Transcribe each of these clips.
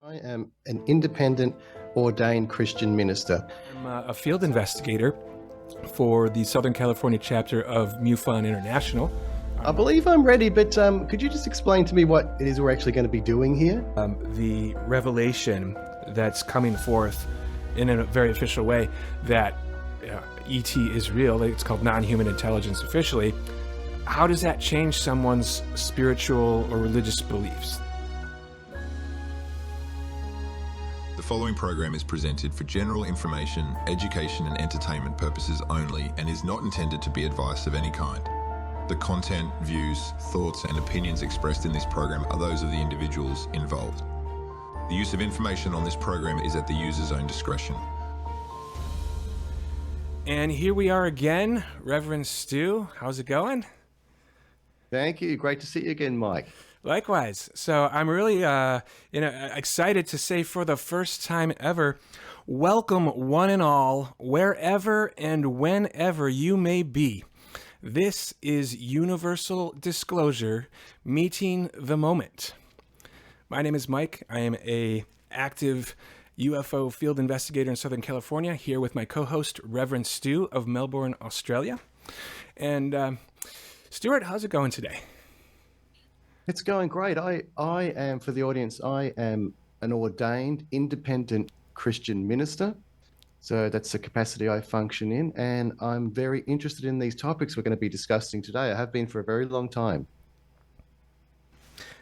I am an independent ordained Christian minister. I'm a field investigator for the Southern California chapter of MUFON International. I believe I'm ready, but could you just explain to me what it is we're actually going to be doing here? The revelation that's coming forth in a very official way that ET is real, it's called non-human intelligence officially. How does that change someone's spiritual or religious beliefs? The following program is presented for general information, education and entertainment purposes only and is not intended to be advice of any kind. The content, views, thoughts and opinions expressed in this program are those of the individuals involved. The use of information on this program is at the user's own discretion. And here we are again, Reverend Stu. How's it going? Thank you. Great to see you again, Mike. Likewise. So I'm really excited to say for the first time ever, welcome one and all, wherever and whenever you may be. This is Universal Disclosure, meeting the moment. My name is Mike. I am a active UFO field investigator in Southern California, here with my co-host, Reverend Stu of Melbourne, Australia. And Stuart, how's it going today? It's going great. I am, for the audience, I am an ordained independent Christian minister. So that's the capacity I function in. And I'm very interested in these topics we're going to be discussing today. I have been for a very long time.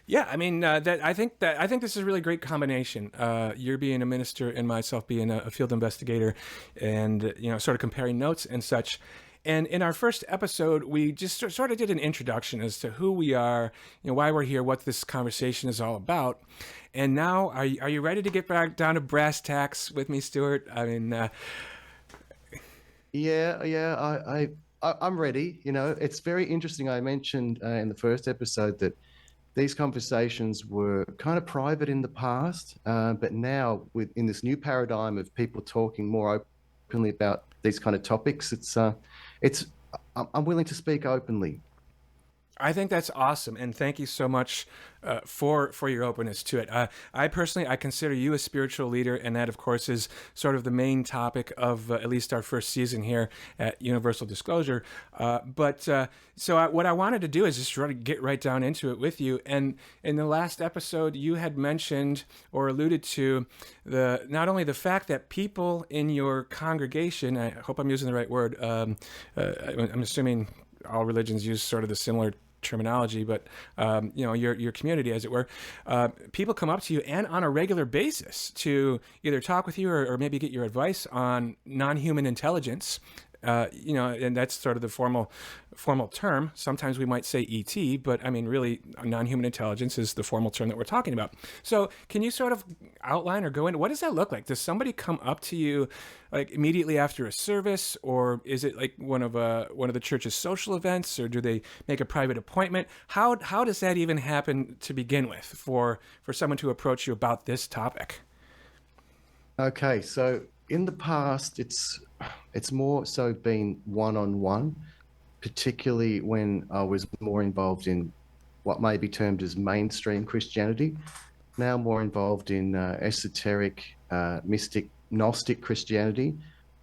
Yeah, I mean, I think this is a really great combination. You're being a minister and myself being a field investigator, and sort of comparing notes and such. And in our first episode, we just sort of did an introduction as to who we are, why we're here, what this conversation is all about. And now, are you ready to get back down to brass tacks with me, Stuart? I mean, I'm ready. It's very interesting. I mentioned in the first episode that these conversations were kind of private in the past, but now in this new paradigm of people talking more openly about these kind of topics, I'm willing to speak openly. I think that's awesome, and thank you so much for your openness to it. I personally consider you a spiritual leader, and that, of course, is sort of the main topic of at least our first season here at Universal Disclosure. So what I wanted to do is just try to get right down into it with you. And in the last episode, you had mentioned or alluded to not only the fact that people in your congregation, I hope I'm using the right word, I'm assuming all religions use sort of the similar terminology, but your community, as it were, people come up to you and on a regular basis to either talk with you or maybe get your advice on non-human intelligence. And that's sort of the formal term. Sometimes we might say ET, but I mean, really, non-human intelligence is the formal term that we're talking about. So can you sort of outline or go into what does that look like? Does somebody come up to you like immediately after a service, or is it like one of the church's social events, or do they make a private appointment? How does that even happen to begin with for someone to approach you about this topic? Okay, so in the past, it's more so been one-on-one, particularly when I was more involved in what may be termed as mainstream Christianity, now more involved in esoteric, mystic, Gnostic Christianity.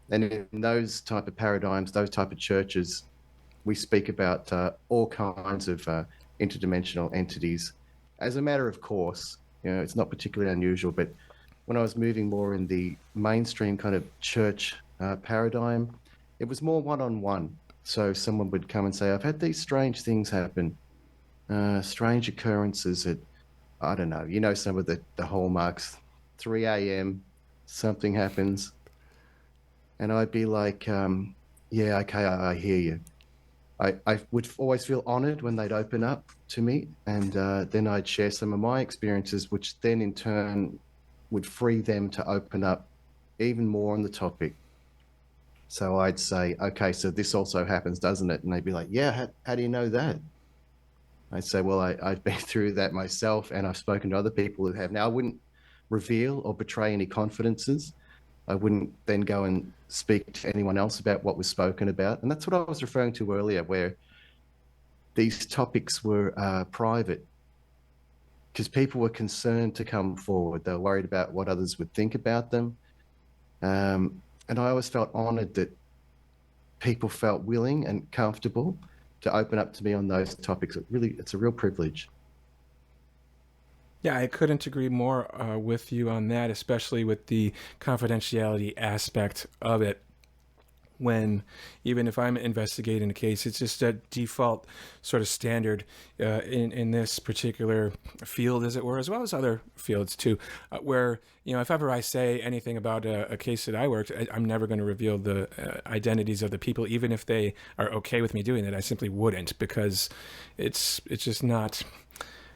And in those type of paradigms, those type of churches, we speak about all kinds of interdimensional entities. As a matter of course, it's not particularly unusual, but when I was moving more in the mainstream kind of church paradigm, it was more one-on-one. So someone would come and say, I've had these strange things happen, strange occurrences at, I don't know, some of the hallmarks, 3 a.m., something happens. And I'd be like, yeah, okay, I hear you. I would always feel honored when they'd open up to me, and then I'd share some of my experiences, which then in turn would free them to open up even more on the topic. So I'd say, okay, so this also happens, doesn't it? And they'd be like, yeah, how do you know that? I'd say, well, I've been through that myself, and I've spoken to other people who have. Now, I wouldn't reveal or betray any confidences. I wouldn't then go and speak to anyone else about what was spoken about. And that's what I was referring to earlier, where these topics were private. because people were concerned to come forward. They were worried about what others would think about them. And I always felt honored that people felt willing and comfortable to open up to me on those topics. It's a real privilege. Yeah, I couldn't agree more with you on that, especially with the confidentiality aspect of it. When even if I'm investigating a case, it's just a default sort of standard in this particular field, as it were, as well as other fields too, where, you know, if ever I say anything about a case that I worked, I'm never going to reveal the identities of the people, even if they are okay with me doing it. I simply wouldn't, because it's just not.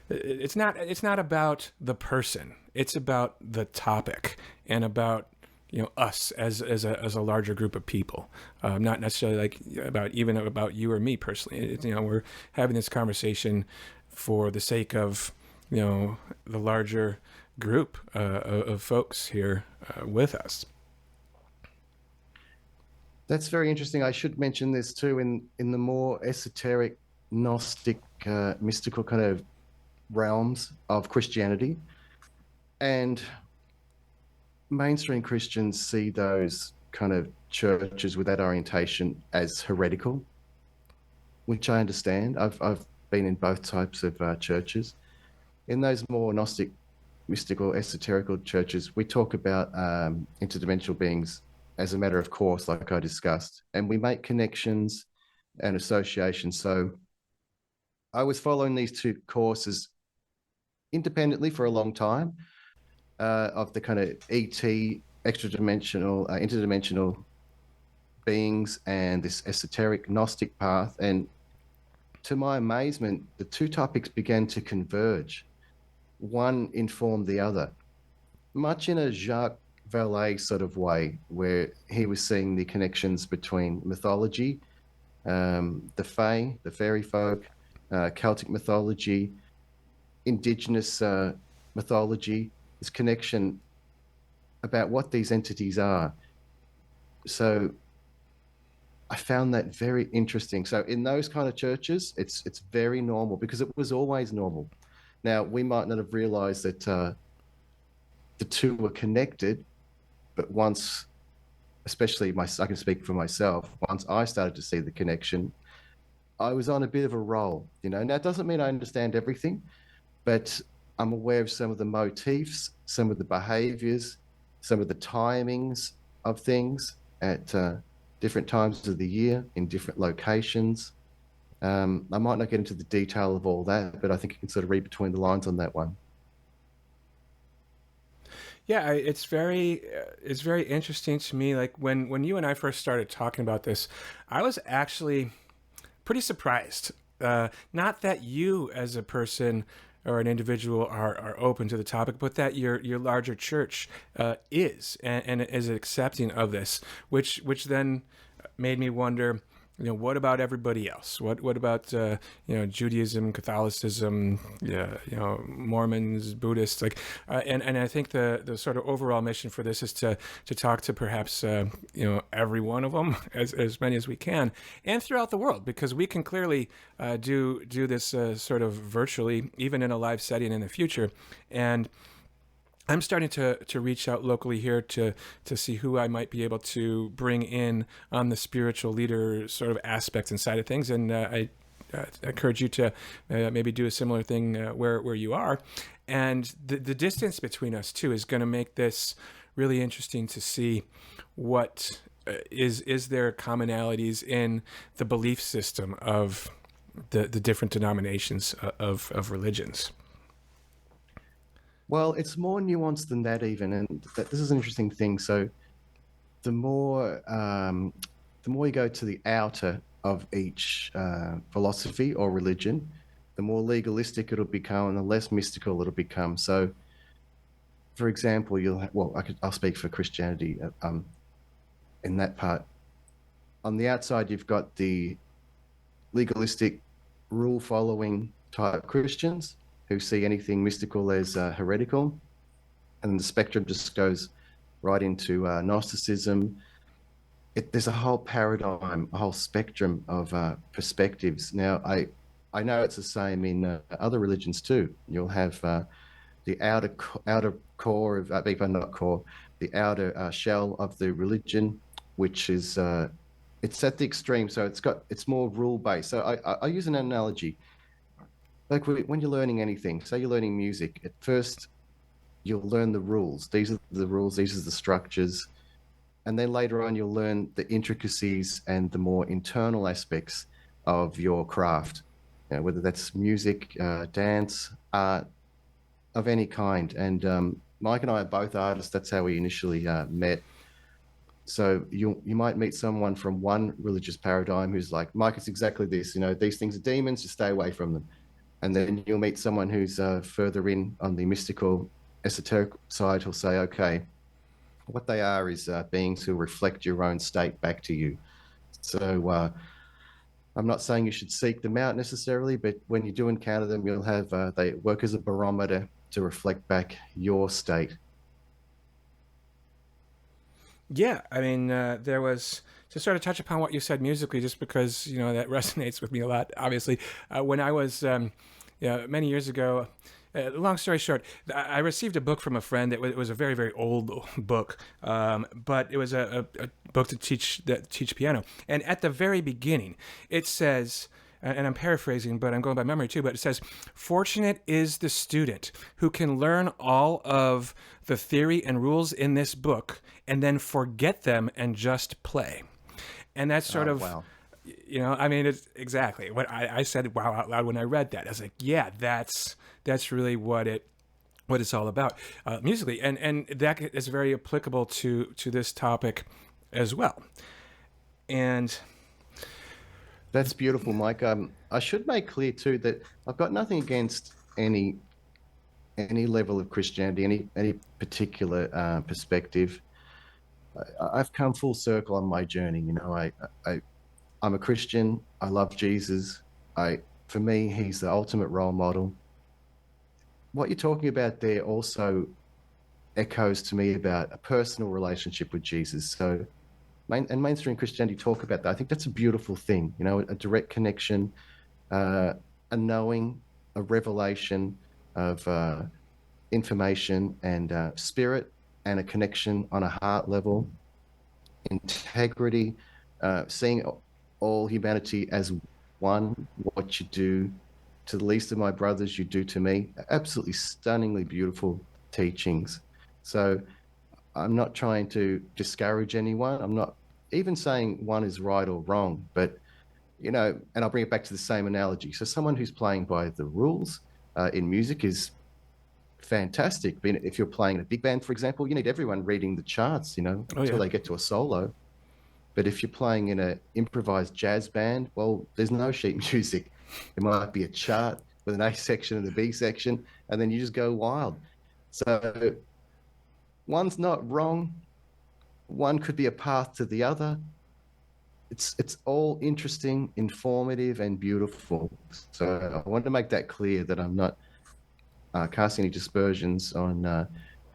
It's not about the person. It's about the topic and about, you know, us as a larger group of people, not necessarily like about you or me personally. You know, we're having this conversation for the sake of, you know, the larger group of folks here with us. That's very interesting. I should mention this too, in the more esoteric, Gnostic, mystical kind of realms of Christianity, and mainstream Christians see those kind of churches with that orientation as heretical, which I understand. I've been in both types of churches. In those more Gnostic, mystical, esoterical churches, we talk about interdimensional beings as a matter of course, like I discussed, and we make connections and associations. So I was following these two courses independently for a long time, of the kind of ET, extra dimensional, interdimensional beings, and this esoteric Gnostic path. And to my amazement, the two topics began to converge. One informed the other, much in a Jacques Vallée sort of way, where he was seeing the connections between mythology, the Fae, the fairy folk, Celtic mythology, indigenous mythology, this connection about what these entities are. So I found that very interesting. So in those kind of churches, it's very normal, because it was always normal. Now, we might not have realized that the two were connected, but once, especially I can speak for myself, once I started to see the connection, I was on a bit of a roll. You know, now it doesn't mean I understand everything, but I'm aware of some of the motifs, some of the behaviors, some of the timings of things at different times of the year in different locations. I might not get into the detail of all that, but I think you can sort of read between the lines on that one. Yeah, it's very interesting to me. Like when you and I first started talking about this, I was actually pretty surprised. Not that you as a person or an individual are open to the topic, but that your larger church is and is accepting of this, which then made me wonder, you know, what about everybody else? What about you know, Judaism, Catholicism, yeah, you know, Mormons, Buddhists, like, and I think the sort of overall mission for this is to talk to perhaps you know, every one of them, as many as we can, and throughout the world, because we can clearly do this sort of virtually, even in a live setting in the future. And I'm starting to reach out locally here to see who I might be able to bring in on the spiritual leader sort of aspects and side of things. And I encourage you to maybe do a similar thing where you are. And the distance between us too is going to make this really interesting to see what is there commonalities in the belief system of the different denominations of religions. Well, it's more nuanced than that even, and this is an interesting thing. So the more you go to the outer of each philosophy or religion, the more legalistic it'll become, and the less mystical it'll become. So, for example, I'll speak for Christianity in that part. On the outside, you've got the legalistic, rule-following type Christians who see anything mystical as heretical, and the spectrum just goes right into Gnosticism. There's a whole paradigm, a whole spectrum of perspectives. Now, I know it's the same in other religions too. You'll have the outer core of not core, the outer shell of the religion, which is it's at the extreme. So it's more rule based. So I use an analogy. Like when you're learning anything, say you're learning music, at first you'll learn the rules. These are the rules. These are the structures. And then later on, you'll learn the intricacies and the more internal aspects of your craft, whether that's music, dance, art of any kind. And Mike and I are both artists. That's how we initially met. So you might meet someone from one religious paradigm who's like, Mike, it's exactly this. These things are demons. Just stay away from them. And then you'll meet someone who's further in on the mystical, esoteric side who'll say, okay, what they are is beings who reflect your own state back to you. So I'm not saying you should seek them out necessarily, but when you do encounter them, you'll have they work as a barometer to reflect back your state. Yeah, I mean, there was to sort of touch upon what you said musically, just because that resonates with me a lot. Obviously, when I was many years ago. Long story short, I received a book from a friend. It was a very, very old book, but it was a book to teach piano. And at the very beginning, it says, and I'm paraphrasing, but I'm going by memory too, but it says, "Fortunate is the student who can learn all of the theory and rules in this book and then forget them and just play." And that's sort of... Wow. I mean, it's exactly what I said wow out loud when I read that. I was like, yeah, that's really what it's all about musically, and that is very applicable to this topic as well. And that's beautiful, Mike. I should make clear too that I've got nothing against any level of Christianity, any particular perspective. I've come full circle on my journey. I'm a Christian. I love Jesus. For me, he's the ultimate role model. What you're talking about there also echoes to me about a personal relationship with Jesus. So, and mainstream Christianity talk about that. I think that's a beautiful thing. A direct connection, a knowing, a revelation of information and spirit, and a connection on a heart level, integrity, seeing all humanity as one. What you do to the least of my brothers, you do to me. Absolutely stunningly beautiful teachings. So I'm not trying to discourage anyone. I'm not even saying one is right or wrong, but and I'll bring it back to the same analogy. So someone who's playing by the rules in music is fantastic. If you're playing in a big band, for example, you need everyone reading the charts, until they get to a solo. But if you're playing in an improvised jazz band, well, there's no sheet music. It might be a chart with an A section and a B section, and then you just go wild. So one's not wrong. One could be a path to the other. It's all interesting, informative, and beautiful. So I want to make that clear that I'm not casting any dispersions on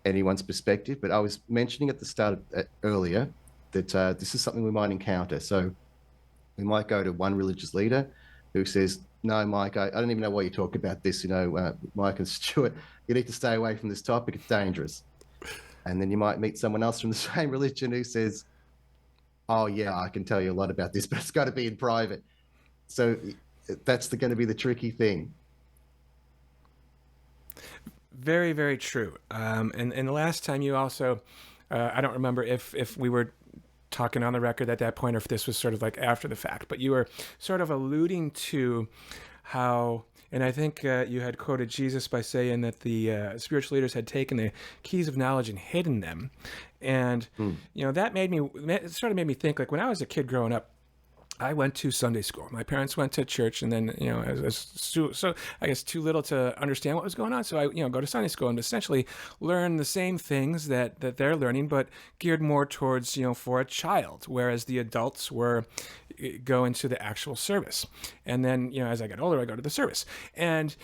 anyone's perspective. But I was mentioning at the start earlier that this is something we might encounter. So we might go to one religious leader who says, no, Mike, I don't even know why you talk about this. Mike and Stuart, you need to stay away from this topic. It's dangerous. And then you might meet someone else from the same religion who says, oh, yeah, I can tell you a lot about this, but it's got to be in private. So that's going to be the tricky thing. Very, very true. And the last time you also, I don't remember if we were talking on the record at that point or if this was sort of like after the fact, but you were sort of alluding to how, and I think you had quoted Jesus by saying that the spiritual leaders had taken the keys of knowledge and hidden them. And, that sort of made me think, like when I was a kid growing up, I went to Sunday school. My parents went to church, and then, so I guess too little to understand what was going on. So I, go to Sunday school and essentially learn the same things that they're learning, but geared more towards, for a child, whereas the adults were go into the actual service. And then, as I got older, I go to the service. And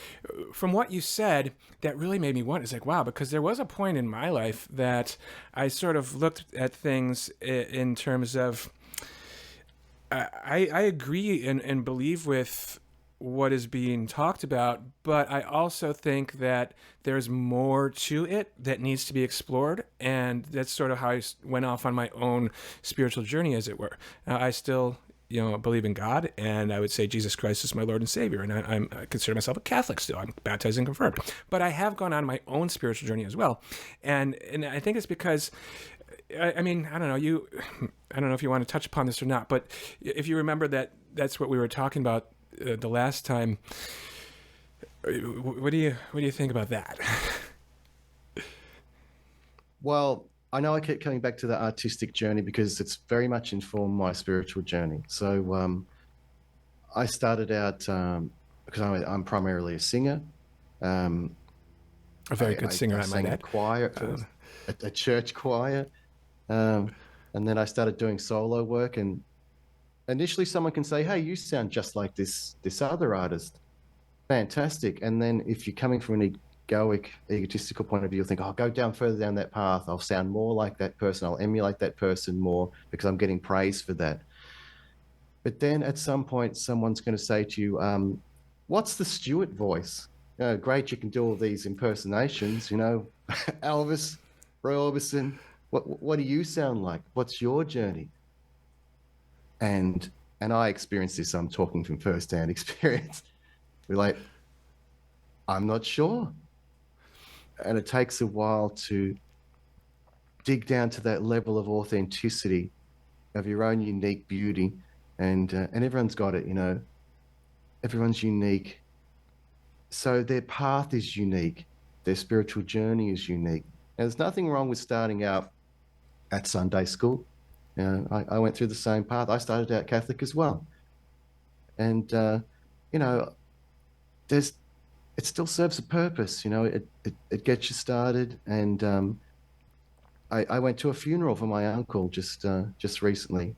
from what you said, that really made me wonder, it's like, wow, because there was a point in my life that I sort of looked at things in terms of, I agree and believe with what is being talked about, but I also think that there's more to it that needs to be explored, and that's sort of how I went off on my own spiritual journey, as it were. I still, believe in God, and I would say Jesus Christ is my Lord and Savior, and I consider myself a Catholic still. I'm baptized and confirmed, but I have gone on my own spiritual journey as well, and I think it's because, I mean, I don't know, I don't know if you want to touch upon this or not, but if you remember that's what we were talking about the last time. What do you think about that? Well, I know I keep coming back to the artistic journey because it's very much informed my spiritual journey. So I started out because I'm primarily a singer. A very good singer, I I might sang in a add. choir at first, a church choir, and then I started doing solo work. And initially, someone can say, "Hey, you sound just like this other artist." Fantastic. And then if you're coming from an egotistical point of view, you'll think, I'll go down further down that path. I'll sound more like that person. I'll emulate that person more because I'm getting praise for that. But then at some point, someone's going to say to you, what's the Stewart voice? Great, you can do all these impersonations, Elvis, Roy Orbison. What do you sound like? What's your journey? And I experienced this. I'm talking from firsthand experience. We're like, I'm not sure. And it takes a while to dig down to that level of authenticity, of your own unique beauty. And everyone's got it, everyone's unique. So their path is unique. Their spiritual journey is unique. And there's nothing wrong with starting out at Sunday school. I went through the same path. I started out Catholic as well. And, it still serves a purpose, it gets you started. And I went to a funeral for my uncle just recently,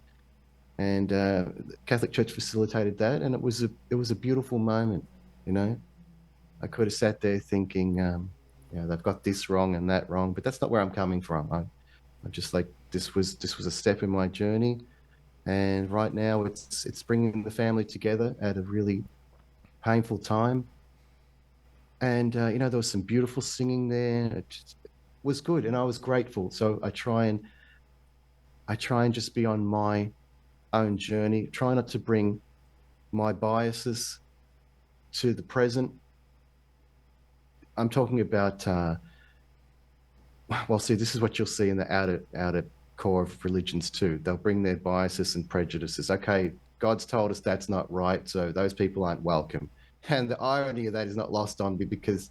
and the Catholic Church facilitated that, and it was a beautiful moment. I could have sat there thinking, they've got this wrong and that wrong, but that's not where I'm coming from. I'm just like, this was a step in my journey, and right now it's bringing the family together at a really painful time. And there was some beautiful singing there. It just was good, and I was grateful. So I try and just be on my own journey. Try not to bring my biases to the present. I'm talking about. Well, see, this is what you'll see in the outer core of religions too. They'll bring their biases and prejudices. Okay, God's told us that's not right, so those people aren't welcome. And the irony of that is not lost on me, because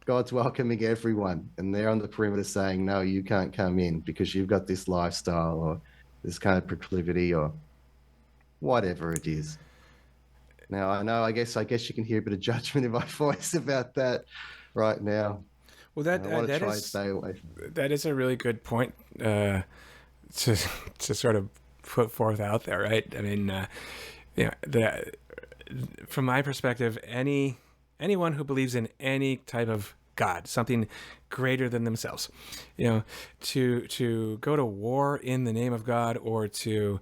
God's welcoming everyone, and they're on the perimeter saying, no, you can't come in because you've got this lifestyle or this kind of proclivity or whatever it is. Now, I know, I guess you can hear a bit of judgment in my voice about that right now. Well, I want to try and stay away from it. that is a really good point to sort of put forth out there, right? I mean, from my perspective, anyone who believes in any type of God, something greater than themselves, to go to war in the name of God, or to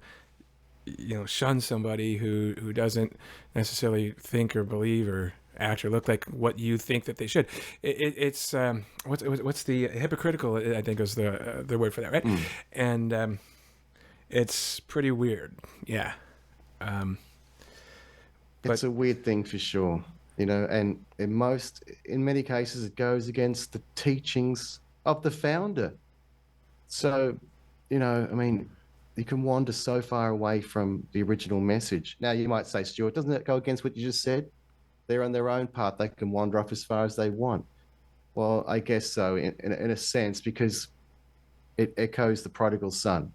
shun somebody who doesn't necessarily think or believe or act or look like what you think that they should. It's what's the hypocritical, I think is the word for that, right? And it's pretty weird. Yeah. It's a weird thing for sure, and in many cases, it goes against the teachings of the founder. So, I mean, you can wander so far away from the original message. Now, you might say, Stuart, doesn't that go against what you just said? They're on their own path. They can wander off as far as they want. Well, I guess so, in a sense, because it echoes the prodigal son.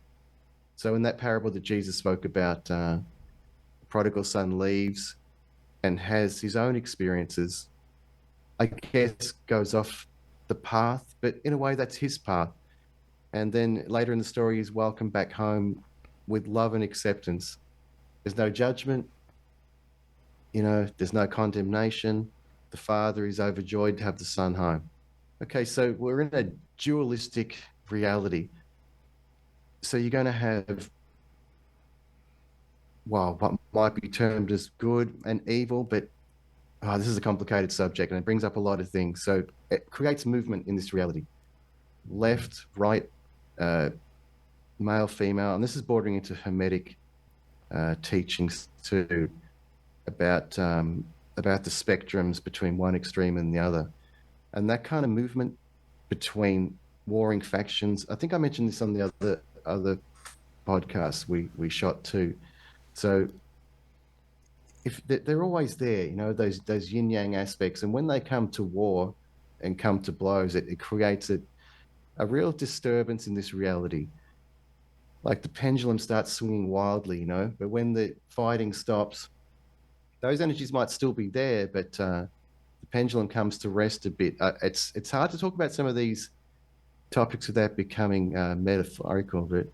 So in that parable that Jesus spoke about, the prodigal son leaves and has his own experiences, I guess goes off the path, but in a way that's his path. And then later in the story, he's welcomed back home with love and acceptance. There's no judgment, there's no condemnation. The father is overjoyed to have the son home. Okay, so we're in a dualistic reality. So you're going to have, well, what might be termed as good and evil, but this is a complicated subject and it brings up a lot of things. So it creates movement in this reality: left, right, uh, male, female, and this is bordering into Hermetic teachings too, about the spectrums between one extreme and the other, and that kind of movement between warring factions. I think I mentioned this on the other podcasts we shot too. So if they're always there, you know, those yin yang aspects, and when they come to war and come to blows, it creates a real disturbance in this reality. Like the pendulum starts swinging wildly, you know. But when the fighting stops, those energies might still be there, but the pendulum comes to rest a bit. It's hard to talk about some of these topics without becoming metaphorical, but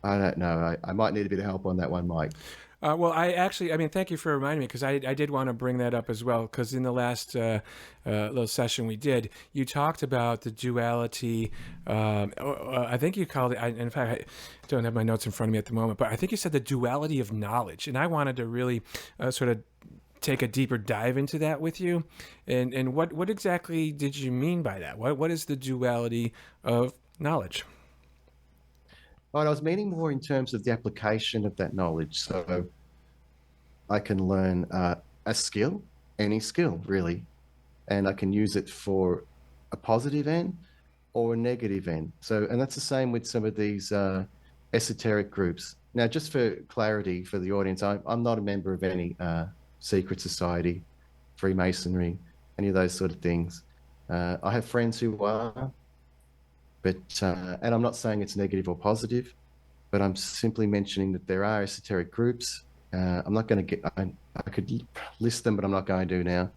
I don't know. I might need a bit of help on that one, Mike. Well, I mean, thank you for reminding me because I did want to bring that up as well. Because in the last little session we did, you talked about the duality. I think you called it, in fact, I don't have my notes in front of me at the moment, but I think you said the duality of knowledge. And I wanted to really sort of take a deeper dive into that with you. And what exactly did you mean by that? What is the duality of knowledge? But I was meaning more in terms of the application of that knowledge. So I can learn a skill, any skill really, and I can use it for a positive end or a negative end. So, and that's the same with some of these esoteric groups. Now, just for clarity for the audience, I'm not a member of any secret society, Freemasonry, any of those sort of things. I have friends who are, but and I'm not saying it's negative or positive, but I'm simply mentioning that there are esoteric groups. I'm not going to get. I could list them, but I'm not going to now.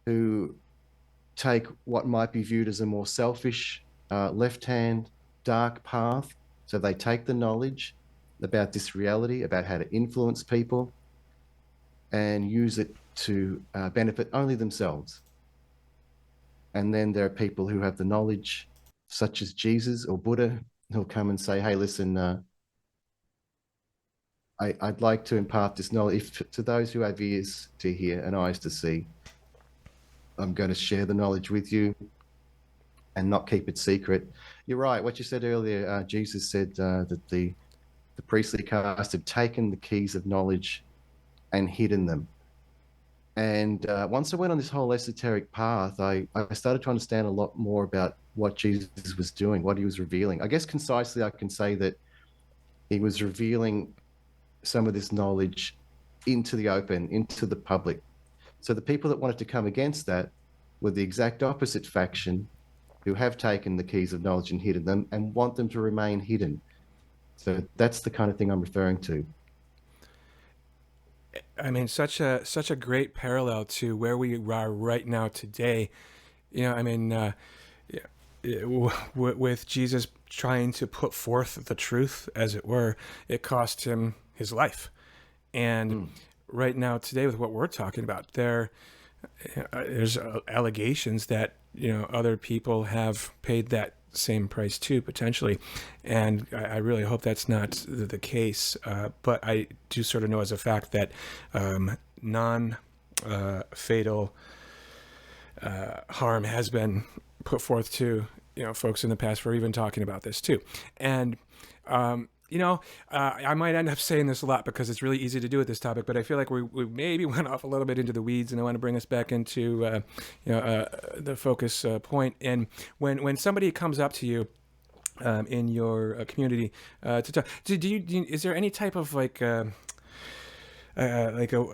Who take what might be viewed as a more selfish, left-hand, dark path. So they take the knowledge about this reality, about how to influence people, and use it to benefit only themselves. And then there are people who have the knowledge, such as Jesus or Buddha, who'll come and say, hey, listen, I'd like to impart this knowledge to those who have ears to hear and eyes to see. I'm going to share the knowledge with you and not keep it secret. You're right. What you said earlier, Jesus said that the priestly caste had taken the keys of knowledge and hidden them. And once I went on this whole esoteric path, I started to understand a lot more about what Jesus was doing, what he was revealing. I guess concisely, I can say that he was revealing some of this knowledge into the open, into the public. So the people that wanted to come against that were the exact opposite faction, who have taken the keys of knowledge and hidden them and want them to remain hidden. So that's the kind of thing I'm referring to. I mean, such a great parallel to where we are right now today. You know, I mean, with Jesus trying to put forth the truth, as it were, it cost him his life. And right now, today, with what we're talking about, there's allegations that other people have paid that same price too, potentially, and I really hope that's not the case. But I do sort of know as a fact that non-fatal harm has been put forth to folks in the past for even talking about this too, and I might end up saying this a lot because it's really easy to do with this topic, but I feel like we maybe went off a little bit into the weeds, and I want to bring us back into the focus point. And when somebody comes up to you in your community to talk, is there any type of like a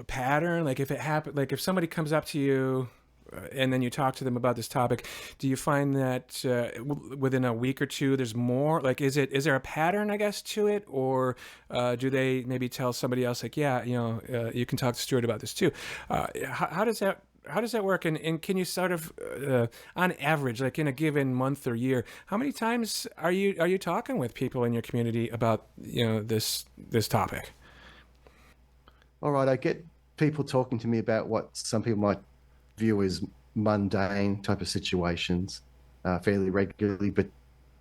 pattern? Like if it happen, like if somebody comes up to you and then you talk to them about this topic, do you find that within a week or two there's more? Like, is there a pattern, I guess, to it, or do they maybe tell somebody else, like, yeah, you can talk to Stuart about this too? How does that work? And can you sort of, on average, like in a given month or year, how many times are you talking with people in your community about this topic? All right, I get people talking to me about what some people might view as mundane type of situations fairly regularly, but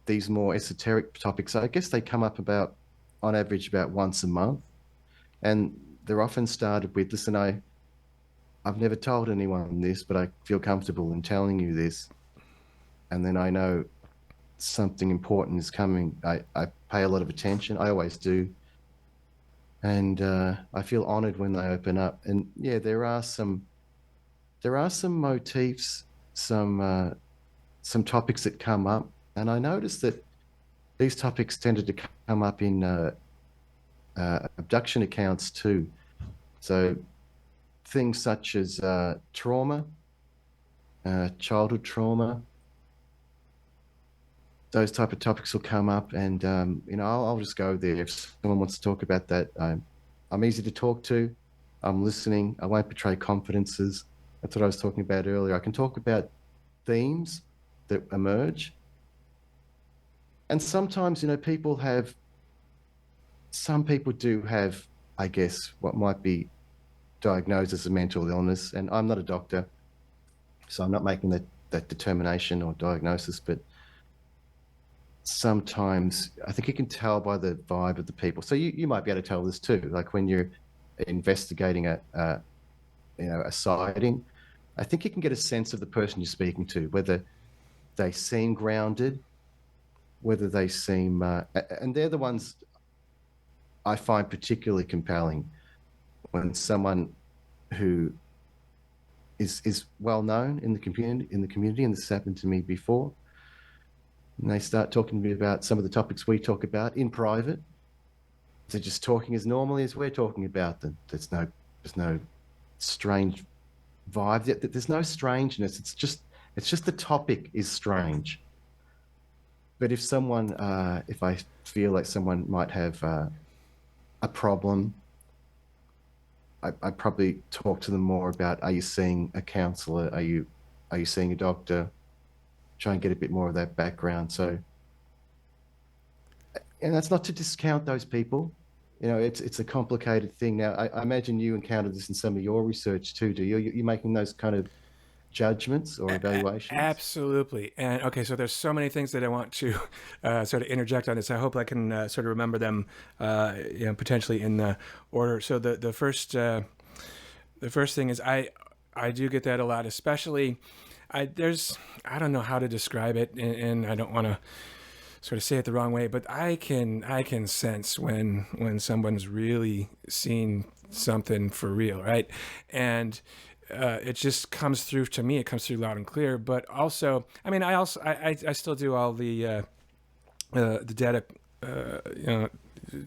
these more esoteric topics, I guess they come up on average about once a month. And they're often started with, listen, I've never told anyone this, but I feel comfortable in telling you this. And then I know something important is coming. I pay a lot of attention. I always do. And I feel honored when they open up. And yeah, there are some motifs, some topics that come up. And I noticed that these topics tended to come up in abduction accounts too. So things such as trauma, childhood trauma, those type of topics will come up, and I'll just go there if someone wants to talk about that. I'm easy to talk to. I'm listening. I won't betray confidences. That's what I was talking about earlier. I can talk about themes that emerge, and sometimes some people do have, I guess, what might be diagnosed as a mental illness, and I'm not a doctor, so I'm not making that determination or diagnosis, but sometimes I think you can tell by the vibe of the people. So you might be able to tell this too, like when you're investigating a sighting. I think you can get a sense of the person you're speaking to, whether they seem grounded, whether they seem, and they're the ones I find particularly compelling, when someone who is well known in the community, and this happened to me before, and they start talking to me about some of the topics we talk about in private. They're just talking as normally as we're talking about them. There's no strange vibe. There's no strangeness. It's just the topic is strange. But if I feel like someone might have a problem, I probably talk to them more about, are you seeing a counselor? Are you seeing a doctor? Try and get a bit more of that background. So, and that's not to discount those people. It's a complicated thing. Now, I imagine you encountered this in some of your research too. Do you? You're making those kind of judgments or evaluations? Absolutely. And okay, so there's so many things that I want to sort of interject on this. I hope I can sort of remember them, potentially in the order. So the first thing is I do get that a lot, especially I don't know how to describe it, and I don't want to sort of say it the wrong way, but I can sense when someone's really seen something for real, right? And it just comes through to me. It comes through loud and clear. But also, I mean, I still do all the data,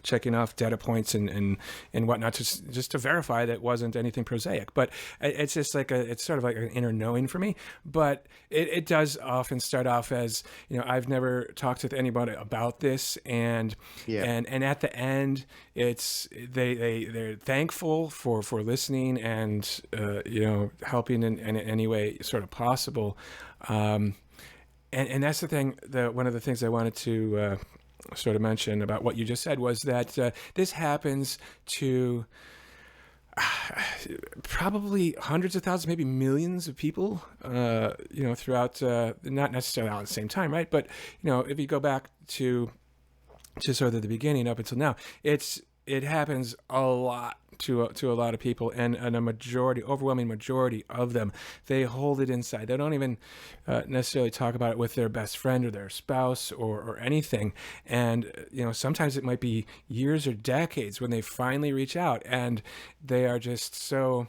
checking off data points and whatnot, just to verify that it wasn't anything prosaic. But it's just like it's sort of like an inner knowing for me. But it does often start off as, I've never talked with anybody about this, and and at the end, it's they're thankful for listening and helping in any way sort of possible. And that's the thing. One of the things I wanted to sort of mention about what you just said was that this happens to probably hundreds of thousands, maybe millions of people, throughout, not necessarily all at the same time, right? But, if you go back to sort of the beginning up until now, it happens a lot to a lot of people, and a overwhelming majority of them, they hold it inside. They don't even necessarily talk about it with their best friend or their spouse or anything. And sometimes it might be years or decades when they finally reach out, and they are just so.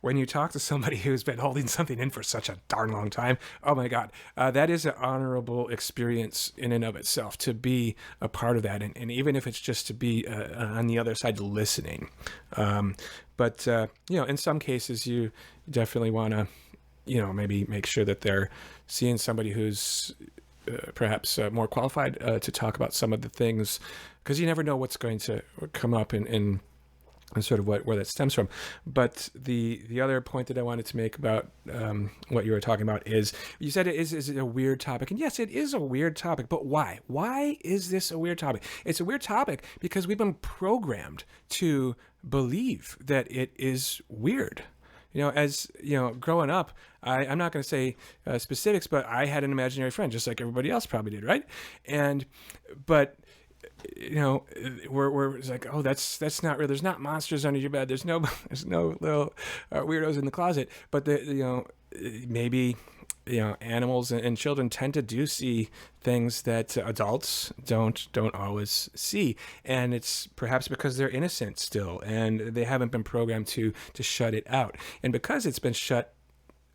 When you talk to somebody who's been holding something in for such a darn long time, oh my God, that is an honorable experience in and of itself, to be a part of that. And even if it's just to be on the other side listening. But in some cases, you definitely want to, maybe make sure that they're seeing somebody who's perhaps more qualified to talk about some of the things, because you never know what's going to come up in and sort of where that stems from. But the other point that I wanted to make about what you were talking about is, you said is it a weird topic? And yes, it is a weird topic, but why? Why is this a weird topic? It's a weird topic because we've been programmed to believe that it is weird. As growing up, I'm not going to say specifics, but I had an imaginary friend, just like everybody else probably did, right? But we're it's like, oh, that's not real. There's not monsters under your bed. There's no there's no little weirdos in the closet. But maybe animals and children tend to do see things that adults don't always see, and it's perhaps because they're innocent still and they haven't been programmed to shut it out. And because it's been shut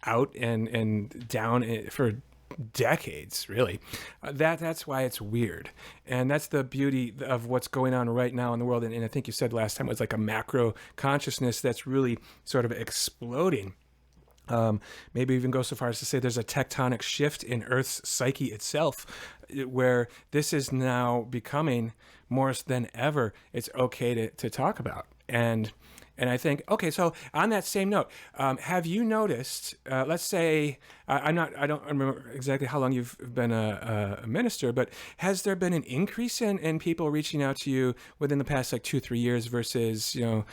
out and down for decades, really, that's why it's weird. And that's the beauty of what's going on right now in the world. And I think you said last time it was like a macro consciousness that's really sort of exploding. Maybe even go so far as to say there's a tectonic shift in Earth's psyche itself, where this is now becoming more than ever it's okay to talk about. And I think, okay, so on that same note, have you noticed, let's say, I don't remember exactly how long you've been a minister, but has there been an increase in people reaching out to you within the past like 2-3 years versus, I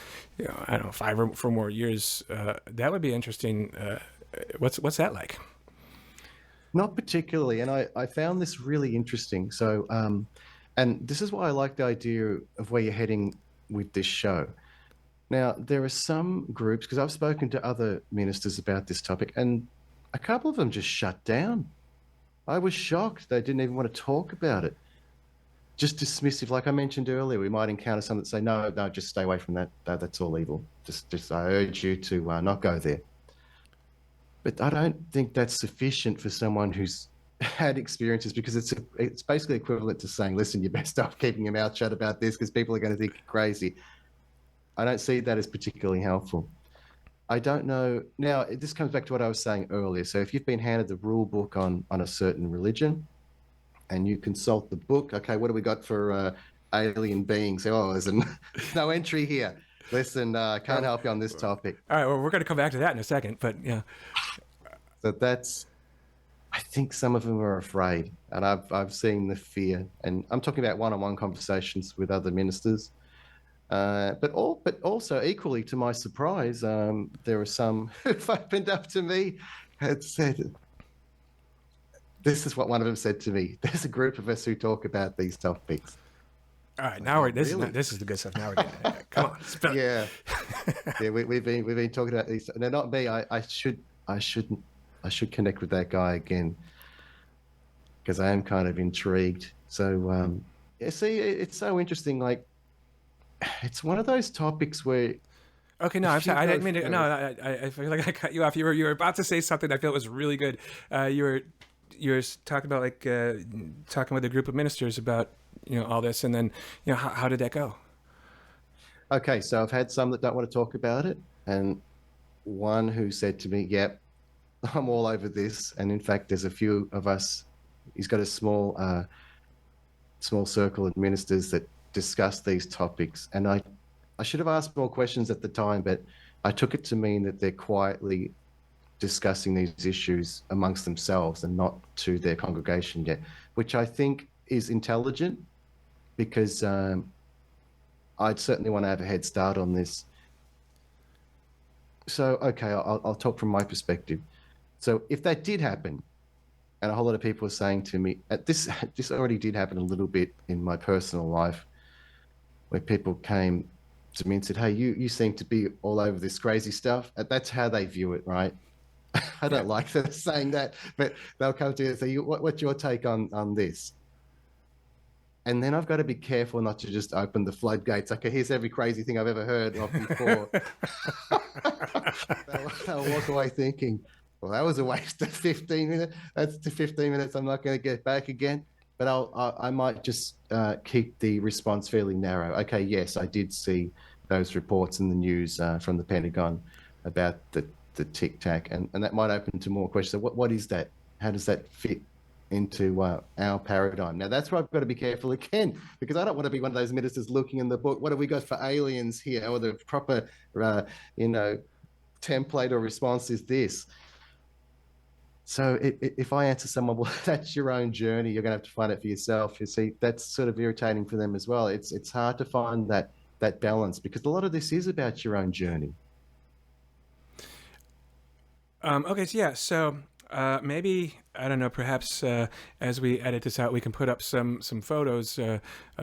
don't know, 5 or 4 more years? That would be interesting. What's that like? Not particularly. And I found this really interesting. So, and this is why I like the idea of where you're heading with this show. Now, there are some groups, because I've spoken to other ministers about this topic, and a couple of them just shut down. I was shocked. They didn't even want to talk about it. Just dismissive. Like I mentioned earlier, we might encounter some that say, no, just stay away from that. That's all evil. Just I urge you to not go there. But I don't think that's sufficient for someone who's had experiences, because it's basically equivalent to saying, listen, you best stop keeping your mouth shut about this because people are going to think you're crazy. I don't see that as particularly helpful. I don't know. Now, this comes back to what I was saying earlier. So if you've been handed the rule book on a certain religion and you consult the book, okay, what do we got for alien beings? Oh, there's no entry here. Listen, can't help you on this topic. All right, well, we're going to come back to that in a second, but yeah. So I think some of them are afraid, and I've seen the fear. And I'm talking about one-on-one conversations with other ministers. But also equally to my surprise, there are some who've opened up to me and said, this is what one of them said to me. There's a group of us who talk about these topics. All right, now this is the good stuff. Now we're getting it. Come on, spill it. Yeah. We've been talking about these. No, not me. I should connect with that guy again, because I am kind of intrigued. So see, it's so interesting. Like, it's one of those topics where. Okay, no, I'm sorry. I didn't mean to. No, I feel like I cut you off. You were about to say something I feel was really good. You were talking about talking with a group of ministers about all this, and then how did that go? Okay, so I've had some that don't want to talk about it, and one who said to me, "Yep, I'm all over this." And in fact, there's a few of us. He's got a small circle of ministers that discuss these topics, and I should have asked more questions at the time, but I took it to mean that they're quietly discussing these issues amongst themselves and not to their congregation yet, which I think is intelligent, because I'd certainly want to have a head start on this. So, okay, I'll talk from my perspective. So if that did happen, and a whole lot of people are saying to me, this already did happen a little bit in my personal life, where people came to me and said, hey, you seem to be all over this crazy stuff. That's how they view it, right? I don't like saying that, but they'll come to you and say, what's your take on this? And then I've got to be careful not to just open the floodgates. Okay, here's every crazy thing I've ever heard of before. They'll walk away thinking, well, that was a waste of 15 minutes. That's the 15 minutes I'm not going to get back again. But I might just keep the response fairly narrow. Okay, yes, I did see those reports in the news from the Pentagon about the tic-tac, and that might open to more questions. So what is that? How does that fit into our paradigm? Now, that's where I've got to be careful again, because I don't want to be one of those ministers looking in the book, what have we got for aliens here? Or the proper, template or response is this. So if I answer someone, well, that's your own journey, you're going to have to find it for yourself. You see, that's sort of irritating for them as well. It's hard to find that balance, because a lot of this is about your own journey. Okay, so yeah, so Maybe, I don't know, perhaps as we edit this out, we can put up some photos,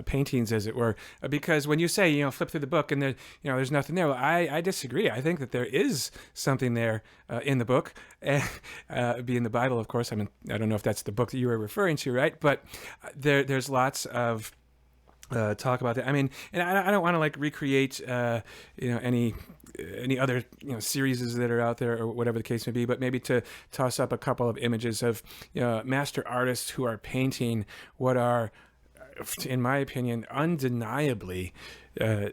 paintings, as it were. Because when you say, flip through the book and there, there's nothing there, well, I disagree. I think that there is something there in the book, being the Bible, of course. I mean, I don't know if that's the book that you were referring to, right? But there's lots of talk about that. I mean, and I don't want to like recreate, any other series that are out there or whatever the case may be, but maybe to toss up a couple of images of master artists who are painting what are, in my opinion, undeniably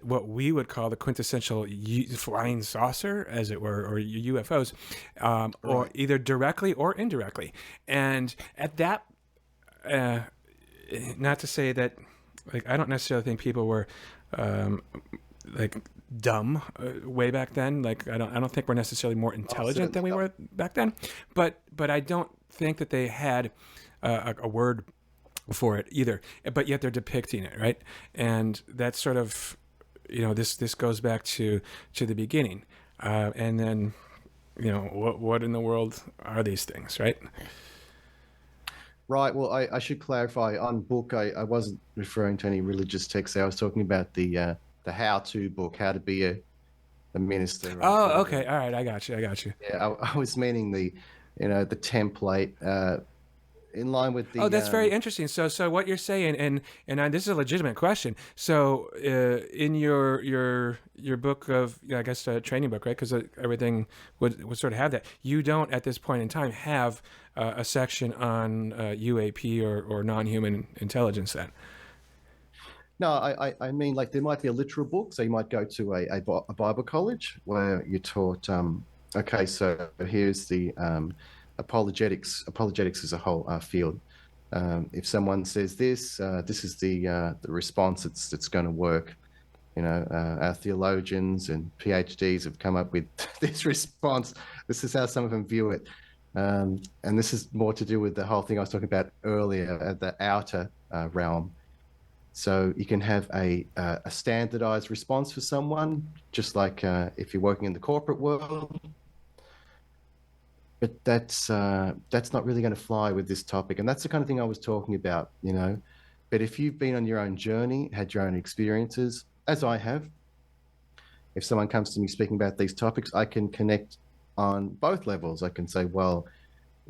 what we would call the quintessential flying saucer, as it were, or UFOs, or either directly or indirectly. And at that, not to say that, like, I don't necessarily think people were like dumb way back then. Like, I don't think we're necessarily more intelligent than we were back then. But I don't think that they had a word for it either. But yet they're depicting it, right? And that's sort of, this goes back to the beginning. And then, what in the world are these things, right? Right. Well, I should clarify on book. I wasn't referring to any religious text. I was talking about the how-to book, how to be a minister. Oh, okay. All right. I got you. Yeah, I was meaning the template in line with the. Oh, that's very interesting. So what you're saying, and this is a legitimate question. So in your book of, I guess, a training book, right? Because everything would sort of have that. You don't at this point in time have a section on UAP or non-human intelligence then. No, I mean, like, there might be a literal book. So you might go to a Bible college where you're taught, okay, so here's the apologetics. Apologetics is a whole field. If someone says this, this is the response that's going to work. Our theologians and PhDs have come up with this response. This is how some of them view it. And this is more to do with the whole thing I was talking about earlier, at the outer realm. So you can have a standardized response for someone, just like if you're working in the corporate world. But that's not really going to fly with this topic. And that's the kind of thing I was talking about, But if you've been on your own journey, had your own experiences, as I have, if someone comes to me speaking about these topics, I can connect on both levels. I can say, well,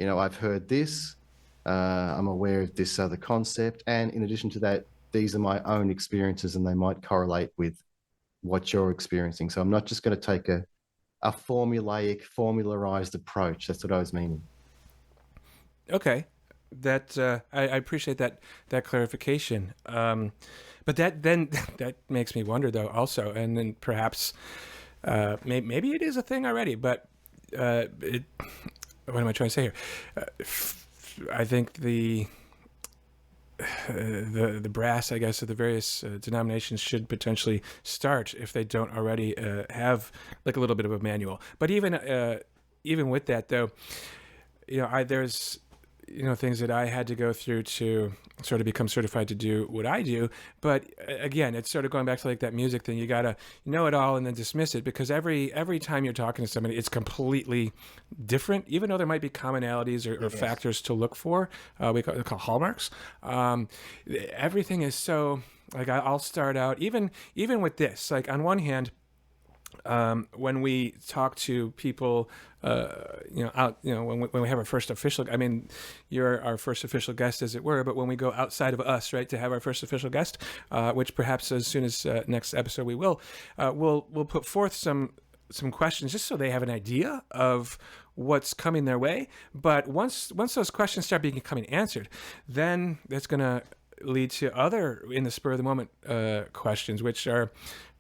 I've heard this, I'm aware of this other concept. And in addition to that, these are my own experiences and they might correlate with what you're experiencing. So I'm not just going to take a formularized approach. That's what I was meaning. Okay. That I appreciate that clarification. But that makes me wonder, though, also, and then perhaps maybe it is a thing already, but what am I trying to say here? I think the brass, I guess, of the various denominations should potentially start, if they don't already have like a little bit of a manual. But even with that, though, there's things that I had to go through to sort of become certified to do what I do. But again, it's sort of going back to like that music thing. You gotta know it all and then dismiss it, because every time you're talking to somebody, it's completely different, even though there might be commonalities or factors to look for. We call hallmarks. Everything is so, like, I'll start out even with this, like, on one hand, when we talk to people, when we have our first official, I mean, you're our first official guest, as it were, but when we go outside of us, right, to have our first official guest, which perhaps as soon as next episode we will, we'll put forth some questions just so they have an idea of what's coming their way. But once those questions start becoming answered, then that's going to lead to other, in the spur of the moment, questions, which are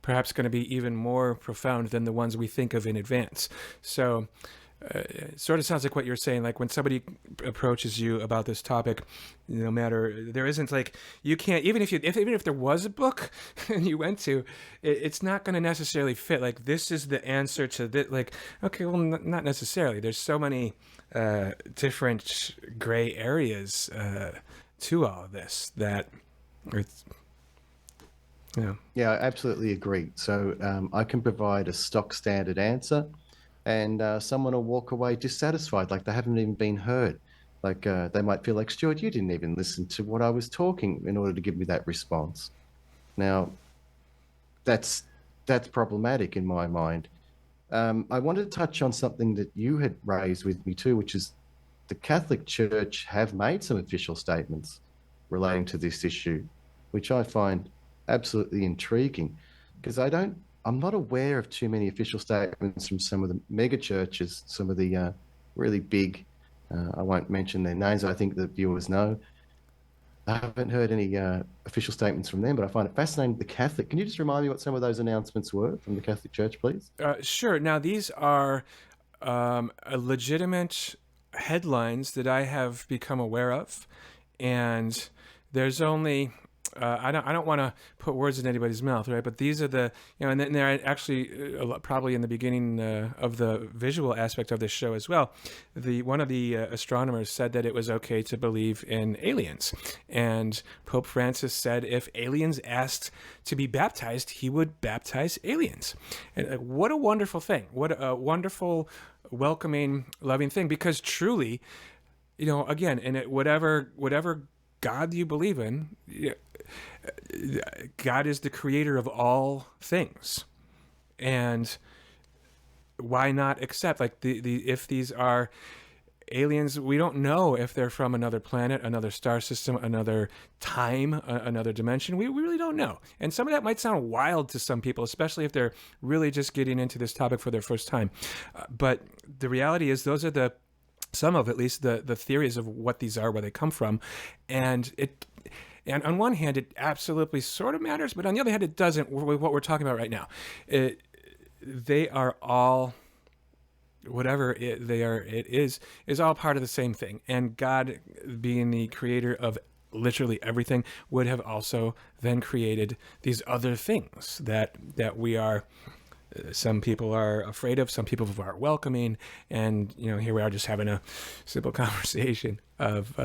perhaps going to be even more profound than the ones we think of in advance. So it sort of sounds like what you're saying, like when somebody approaches you about this topic, no matter, there isn't like, you can't, even if there was a book and you went to, it's not going to necessarily fit. Like, this is the answer to this. Like, okay, well, not necessarily. There's so many different gray areas to all of this that it's, Yeah, I absolutely agree. So I can provide a stock standard answer, and someone will walk away dissatisfied, like they haven't even been heard. Like they might feel like, Stuart, you didn't even listen to what I was talking in order to give me that response. Now, that's problematic in my mind. I wanted to touch on something that you had raised with me too, which is the Catholic Church have made some official statements relating to this issue, which I find absolutely intriguing because I'm not aware of too many official statements from some of the mega churches, some of the really big, I won't mention their names, I think the viewers know. I haven't heard any official statements from them, but I find it fascinating. The Catholic, can you just remind me what some of those announcements were from the Catholic Church, please? Sure. Now, these are legitimate headlines that I have become aware of, and there's only I don't want to put words in anybody's mouth, right? But these are the, and then they're actually probably in the beginning of the visual aspect of this show as well. One of the astronomers said that it was okay to believe in aliens, and Pope Francis said if aliens asked to be baptized, he would baptize aliens. And what a wonderful thing! What a wonderful, welcoming, loving thing. Because truly, again, in whatever God you believe in, God is the creator of all things, and why not accept, like, if these are aliens, we don't know if they're from another planet, another star system, another time, another dimension. We really don't know, and some of that might sound wild to some people, especially if they're really just getting into this topic for their first time. But the reality is, those are some of, at least, the theories of what these are, where they come from, and on one hand, it absolutely sort of matters, but on the other hand, it doesn't. With what we're talking about right now, they are all, whatever they are, it is all part of the same thing. And God, being the creator of literally everything, would have also then created these other things that we are. Some people are afraid of, some people are welcoming, and here we are just having a simple conversation of.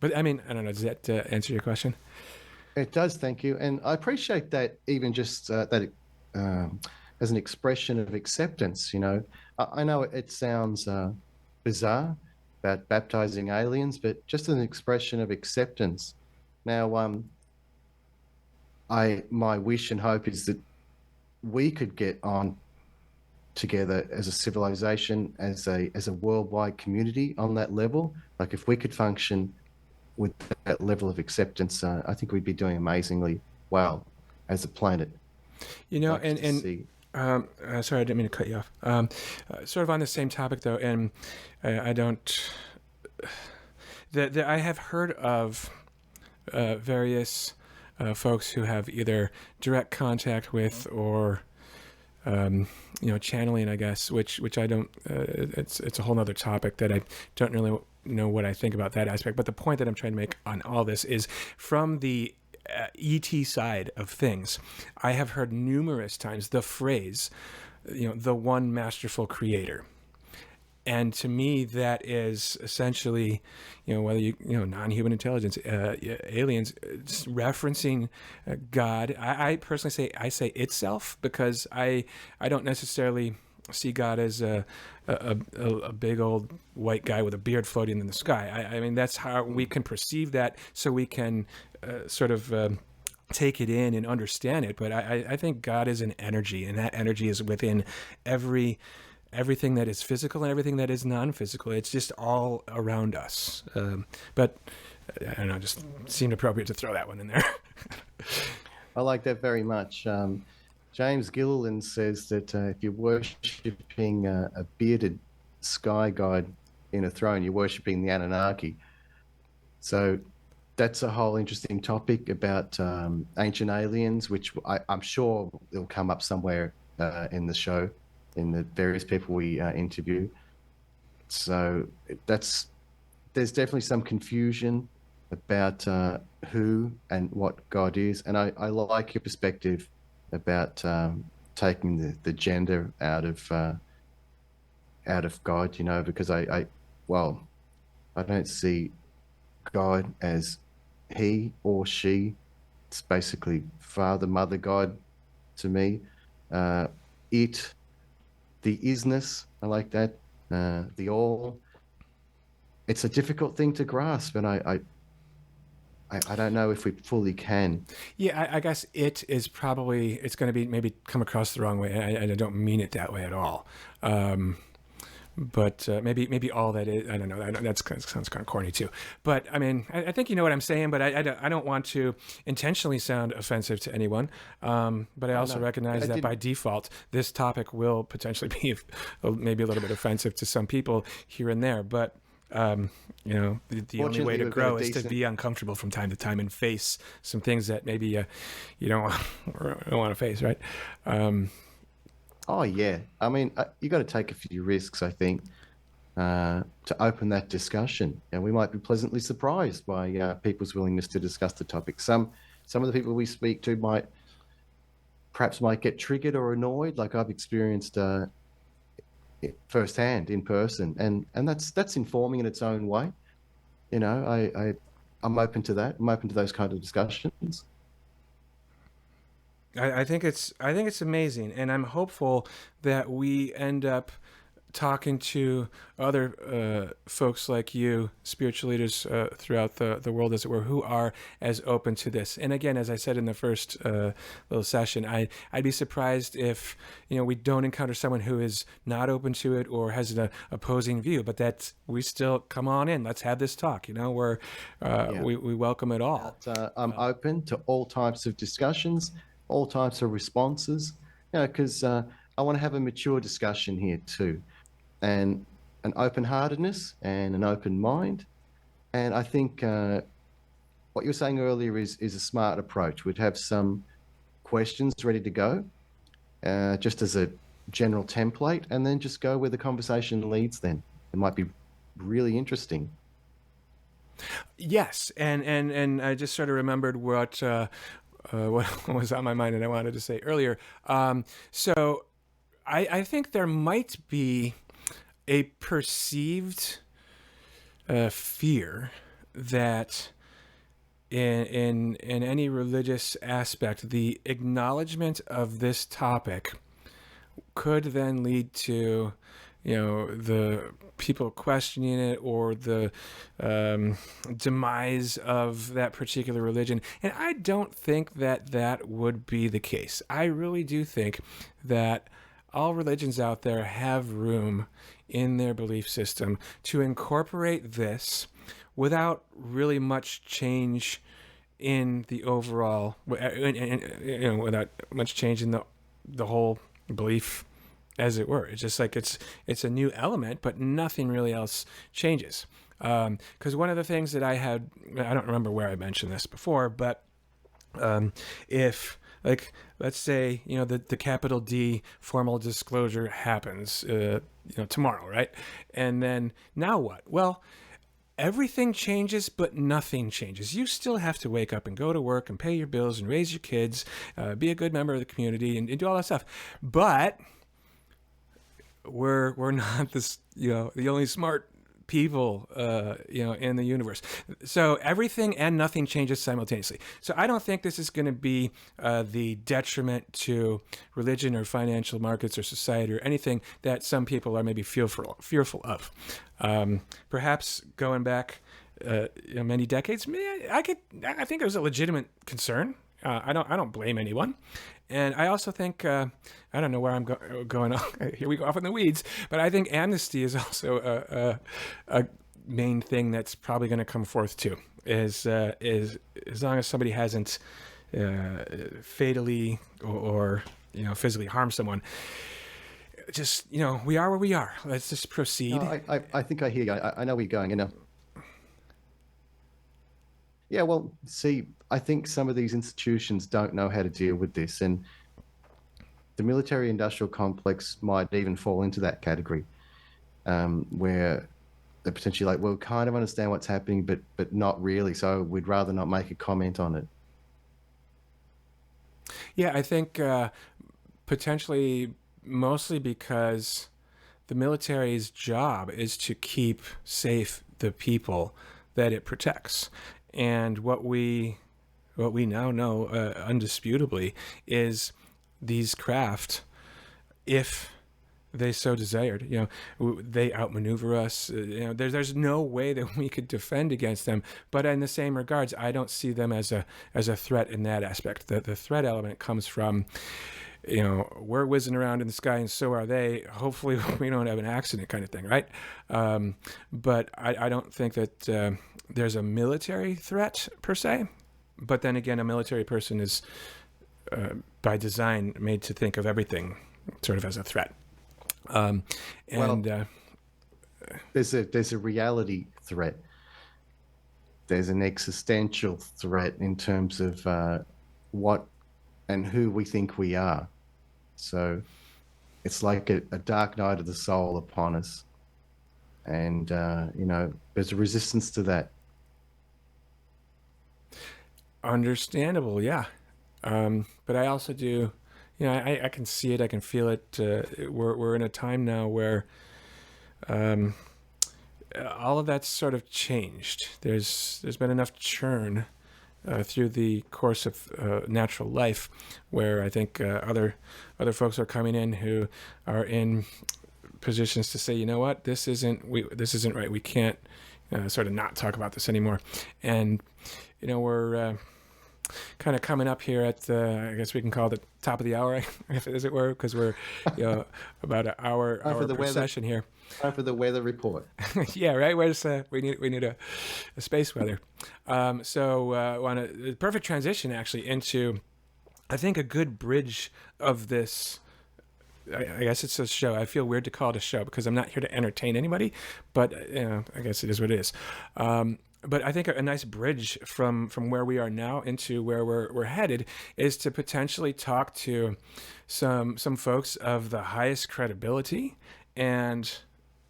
But I mean, I don't know. Does that answer your question? It does, thank you. And I appreciate that, even just that as an expression of acceptance. I know it sounds bizarre about baptizing aliens, but just an expression of acceptance. Now, my wish and hope is that we could get on together as a civilization, as a worldwide community on that level. Like, if we could function with that level of acceptance, I think we'd be doing amazingly well as a planet. Sorry, I didn't mean to cut you off. Sort of on the same topic, though, and I don't. I have heard of various folks who have either direct contact with or channeling, I guess, which I don't. It's a whole other topic that I don't really know what I think about that aspect. But the point that I'm trying to make on all this is, from the ET side of things, I have heard numerous times the phrase, the one masterful creator. And to me, that is essentially, whether non-human intelligence, aliens, referencing God. I personally say itself, because I don't necessarily see God as a big old white guy with a beard floating in the sky. I mean, that's how we can perceive that, so we can sort of take it in and understand it. But I think God is an energy, and that energy is within everything that is physical and everything that is non-physical. It's just all around us. But I don't know, just seemed appropriate to throw that one in there. I like that very much. James Gilliland says that if you're worshipping a bearded sky god in a throne, you're worshipping the Anunnaki. So that's a whole interesting topic about ancient aliens, which I'm sure it'll come up somewhere in the show, in the various people we interview. So there's definitely some confusion about who and what God is. And I like your perspective about taking the gender out of God, because I don't see God as he or she. It's basically Father, Mother God to me. the isness. I like that. The all. It's a difficult thing to grasp, and I don't know if we fully can. Yeah, I guess it is probably, it's going to be maybe come across the wrong way. I don't mean it that way at all. But maybe all that is, I don't know. That sounds kind of corny too. But I mean, I think you know what I'm saying. But I don't want to intentionally sound offensive to anyone. But I also recognize that by default, this topic will potentially be maybe a little bit offensive to some people here and there. But you know, the only way to grow is to be uncomfortable from time to time and face some things that maybe you don't want to face, right? Oh yeah, I mean, you got to take a few risks, I think, to open that discussion, and we might be pleasantly surprised by people's willingness to discuss the topic. Some of the people we speak to might get triggered or annoyed, like I've experienced firsthand in person, and that's informing in its own way. You know, I'm open to that. I'm open to those kind of discussions. I think it's amazing, and I'm hopeful that we end up talking to other folks like you, spiritual leaders throughout the world, as it were, who are as open to this. And again, as I said in the first little session, I'd be surprised if we don't encounter someone who is not open to it or has an opposing view. But that we still come on in. Let's have this talk. We welcome it all. I'm open to all types of discussions, all types of responses, because I want to have a mature discussion here too, and an open-heartedness and an open mind. And I think what you were saying earlier is a smart approach. We'd have some questions ready to go, just as a general template, and then just go where the conversation leads. Then it might be really interesting. Yes, and I just sort of remembered what was on my mind and I wanted to say earlier. So I think there might be a perceived fear that in any religious aspect, the acknowledgement of this topic could then lead to the people questioning it or the demise of that particular religion. And I don't think that would be the case. I really do think that all religions out there have room in their belief system to incorporate this without really much change in the overall, without much change in the whole belief, as it were. It's just like it's a new element, but nothing really else changes. Because one of the things that I don't remember where I mentioned this before, but if, like, let's say, the capital D formal disclosure happens, tomorrow, right? And then now what? Well, everything changes, but nothing changes. You still have to wake up and go to work and pay your bills and raise your kids, be a good member of the community and do all that stuff. But we're not the only smart people in the universe. So everything and nothing changes simultaneously. So I don't think this is going to be the detriment to religion or financial markets or society or anything that some people are maybe fearful of. Perhaps going back many decades, I think it was a legitimate concern. I don't blame anyone. And I also think, I don't know where I'm going on. Here we go off in the weeds. But I think amnesty is also a main thing that's probably going to come forth too. Is as long as somebody hasn't fatally or physically harmed someone, just we are where we are. Let's just proceed. No, I think I hear you. I know where you're going. Yeah, well, see, I think some of these institutions don't know how to deal with this, and the military-industrial complex might even fall into that category, where they're potentially like, well, kind of understand what's happening, but not really, so we'd rather not make a comment on it. Yeah, I think potentially mostly because the military's job is to keep safe the people that it protects. And what we now know undisputably is these craft, if they so desired. They outmaneuver us. There's no way that we could defend against them. But in the same regards, I don't see them as a threat in that aspect. The threat element comes from, we're whizzing around in the sky and so are they. Hopefully we don't have an accident, kind of thing, right? But I don't think that there's a military threat per se. But then again, a military person is by design made to think of everything sort of as a threat. There's a reality threat. There's an existential threat in terms of what and who we think we are. So it's like a dark night of the soul upon us. And, there's a resistance to that. Understandable, yeah. But I also do, I can see it, I can feel it. We're in a time now where all of that's sort of changed. There's been enough churn through the course of natural life, where I think other folks are coming in who are in positions to say, you know what, this isn't right. We can't sort of not talk about this anymore. And we're kind of coming up here at I guess we can call it the top of the hour, as it were, because we're about an hour per session here. Time for the weather report. Yeah, right. We need a space weather. The perfect transition actually into, I think, a good bridge of this. I guess it's a show. I feel weird to call it a show because I'm not here to entertain anybody, but I guess it is what it is. But I think a nice bridge from where we are now into where we're headed is to potentially talk to some folks of the highest credibility and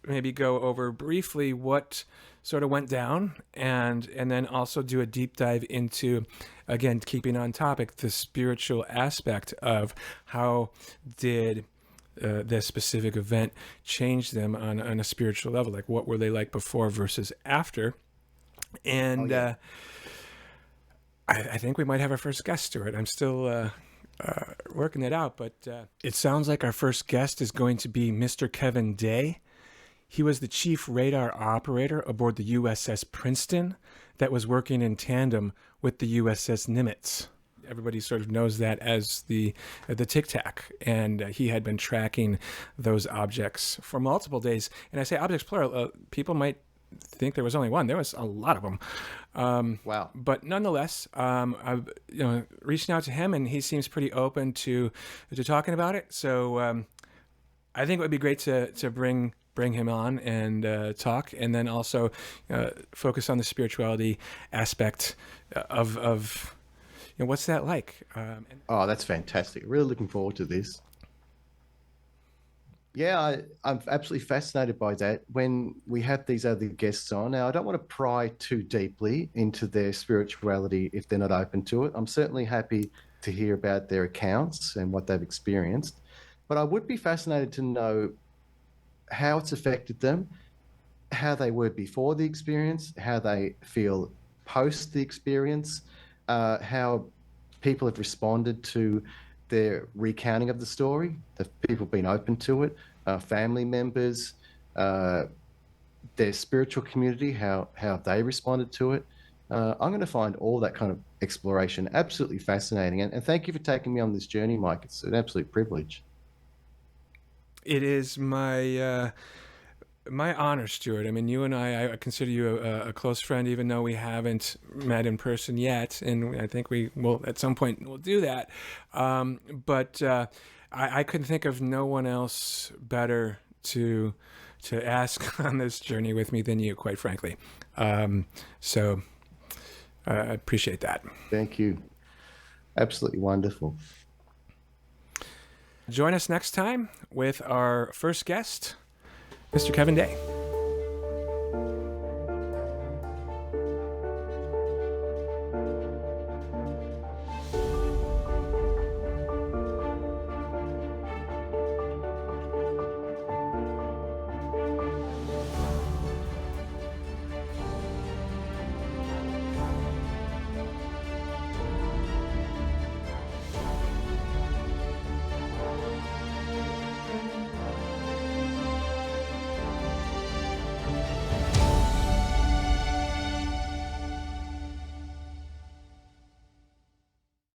maybe go over briefly what sort of went down and then also do a deep dive into, again, keeping on topic, the spiritual aspect of how did this specific event change them on a spiritual level. Like, what were they like before versus after? And I think we might have our first guest, Stuart. I'm still working it out, but it sounds like our first guest is going to be Mr. Kevin Day. He was the chief radar operator aboard the USS Princeton that was working in tandem with the USS Nimitz. Everybody sort of knows that as the Tic Tac, and he had been tracking those objects for multiple days. And I say objects plural. People might think there was only one. There was a lot of them. Wow. But nonetheless, I've reaching out to him, and he seems pretty open to talking about it. So I think it would be great to bring him on and talk, and then also focus on the spirituality aspect of what's that like. Oh, that's fantastic. Really looking forward to this. Yeah, I'm absolutely fascinated by that. When we have these other guests on, now I don't want to pry too deeply into their spirituality if they're not open to it. I'm certainly happy to hear about their accounts and what they've experienced, but I would be fascinated to know how it's affected them, how they were before the experience, how they feel post the experience, how people have responded to their recounting of the story, the people being open to it, family members, their spiritual community, how they responded to it. I'm going to find all that kind of exploration absolutely fascinating. And thank you for taking me on this journey, Mike. It's an absolute privilege. It is my honor, Stuart. I mean, you and I consider you a close friend, even though we haven't met in person yet. And I think we will, at some point, we'll do that. But I couldn't think of no one else better to ask on this journey with me than you, quite frankly. So I appreciate that. Thank you. Absolutely wonderful. Join us next time with our first guest, Mr. Kevin Day.